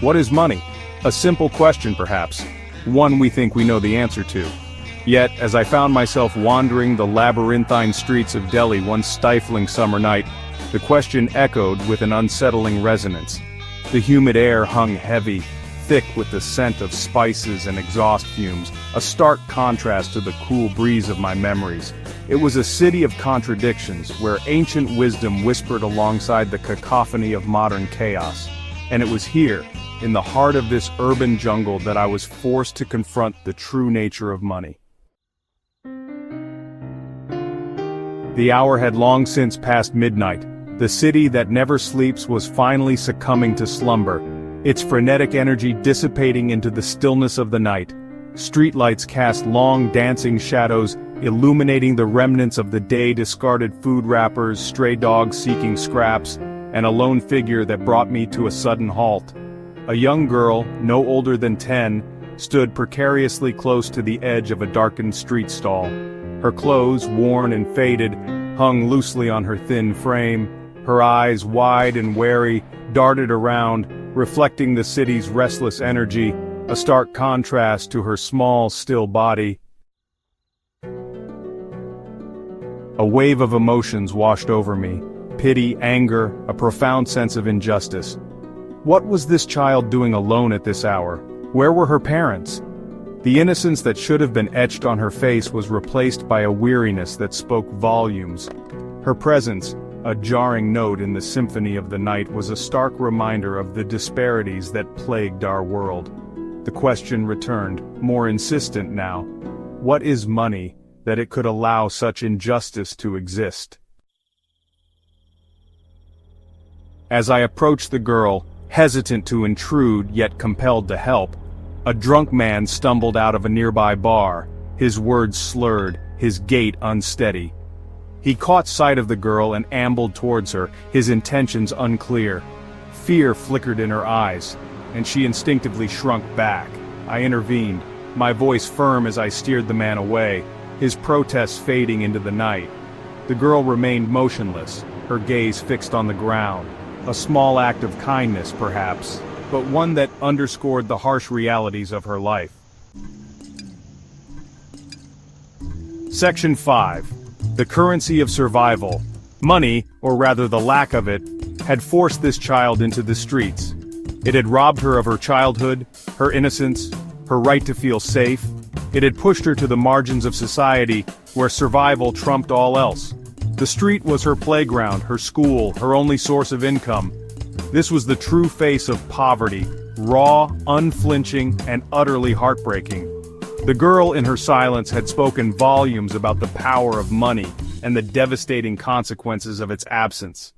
What is money? A simple question perhaps, one we think we know the answer to. Yet, as I found myself wandering the labyrinthine streets of Delhi one stifling summer night, the question echoed with an unsettling resonance. The humid air hung heavy, thick with the scent of spices and exhaust fumes, a stark contrast to the cool breeze of my memories. It was a city of contradictions, where ancient wisdom whispered alongside the cacophony of modern chaos. And it was here, in the heart of this urban jungle, that I was forced to confront the true nature of money. The hour had long since passed midnight. The city that never sleeps was finally succumbing to slumber, its frenetic energy dissipating into the stillness of the night. Streetlights cast long dancing shadows, illuminating the remnants of the day, discarded food wrappers, stray dogs seeking scraps, and a lone figure that brought me to a sudden halt. A young girl, no older than 10, stood precariously close to the edge of a darkened street stall. Her clothes, worn and faded, hung loosely on her thin frame. Her eyes, wide and wary, darted around, reflecting the city's restless energy, a stark contrast to her small, still body. A wave of emotions washed over me: pity, anger, a profound sense of injustice. What was this child doing alone at this hour? Where were her parents? The innocence that should have been etched on her face was replaced by a weariness that spoke volumes. Her presence, a jarring note in the symphony of the night, was a stark reminder of the disparities that plagued our world. The question returned, more insistent now: what is money, that it could allow such injustice to exist? As I approached the girl, hesitant to intrude yet compelled to help, a drunk man stumbled out of a nearby bar, his words slurred, his gait unsteady. He caught sight of the girl and ambled towards her, his intentions unclear. Fear flickered in her eyes, and she instinctively shrunk back. I intervened, my voice firm as I steered the man away, his protest fading into the night. The girl remained motionless, her gaze fixed on the ground. A small act of kindness, perhaps, but one that underscored the harsh realities of her life. Section 5. The currency of survival. Money, or rather the lack of it, had forced this child into the streets. It had robbed her of her childhood, her innocence, her right to feel safe. It had pushed her to the margins of society, where survival trumped all else. The street was her playground, her school, her only source of income. This was the true face of poverty, raw, unflinching, and utterly heartbreaking. The girl in her silence had spoken volumes about the power of money and the devastating consequences of its absence.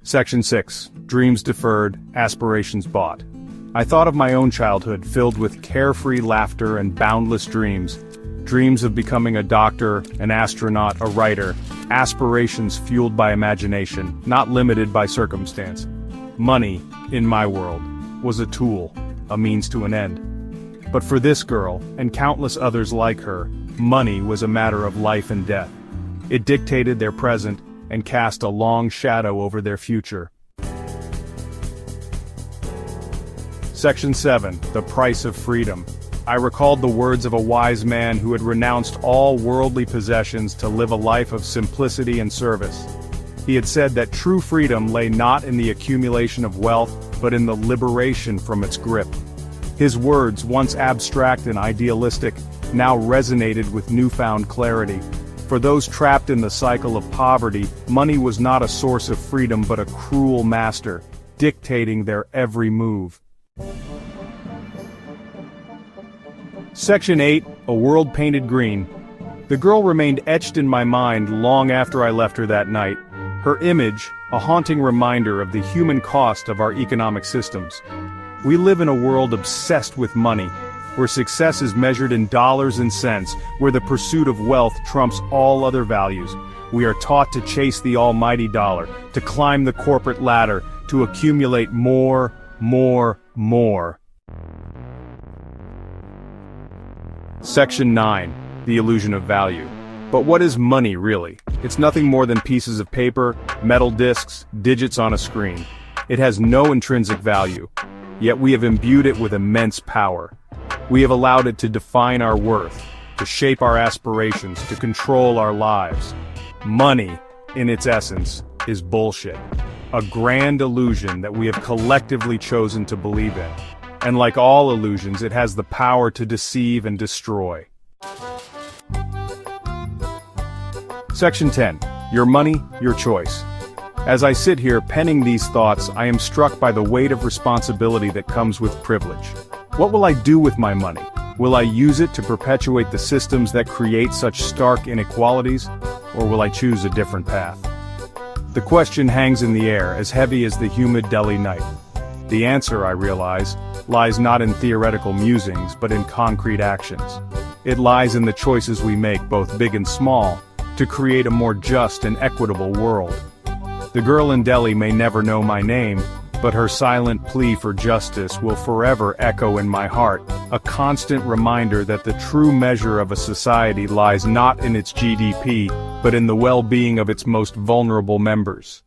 Section 6. Dreams deferred, aspirations bought. I thought of my own childhood filled with carefree laughter and boundless dreams. Dreams of becoming a doctor, an astronaut, a writer, aspirations fueled by imagination, not limited by circumstance. Money, in my world, was a tool, a means to an end. But for this girl, and countless others like her, money was a matter of life and death. It dictated their present and cast a long shadow over their future. Section 7. The price of freedom. I recalled the words of a wise man who had renounced all worldly possessions to live a life of simplicity and service. He had said that true freedom lay not in the accumulation of wealth, but in the liberation from its grip. His words, once abstract and idealistic, now resonated with newfound clarity. For those trapped in the cycle of poverty, money was not a source of freedom but a cruel master, dictating their every move. Section 8. A world painted green. The girl remained etched in my mind long after I left her that night. Her image, a haunting reminder of the human cost of our economic systems. We live in a world obsessed with money, where success is measured in dollars and cents, where the pursuit of wealth trumps all other values. We are taught to chase the almighty dollar, to climb the corporate ladder, to accumulate more. Section 9. The illusion of value. But what is money really? It's nothing more than pieces of paper, metal discs, digits on a screen. It has no intrinsic value, yet we have imbued it with immense power. We have allowed it to define our worth, to shape our aspirations, to control our lives. Money, in its essence, is bullshit. A grand illusion that we have collectively chosen to believe in. And like all illusions, it has the power to deceive and destroy. Section 10. Your money, your choice. As I sit here penning these thoughts, I am struck by the weight of responsibility that comes with privilege. What will I do with my money? Will I use it to perpetuate the systems that create such stark inequalities, or will I choose a different path? The question hangs in the air, as heavy as the humid Delhi night. The answer, I realize, lies not in theoretical musings but in concrete actions. It lies in the choices we make, both big and small, to create a more just and equitable world. The girl in Delhi may never know my name, but her silent plea for justice will forever echo in my heart, a constant reminder that the true measure of a society lies not in its GDP, but in the well-being of its most vulnerable members.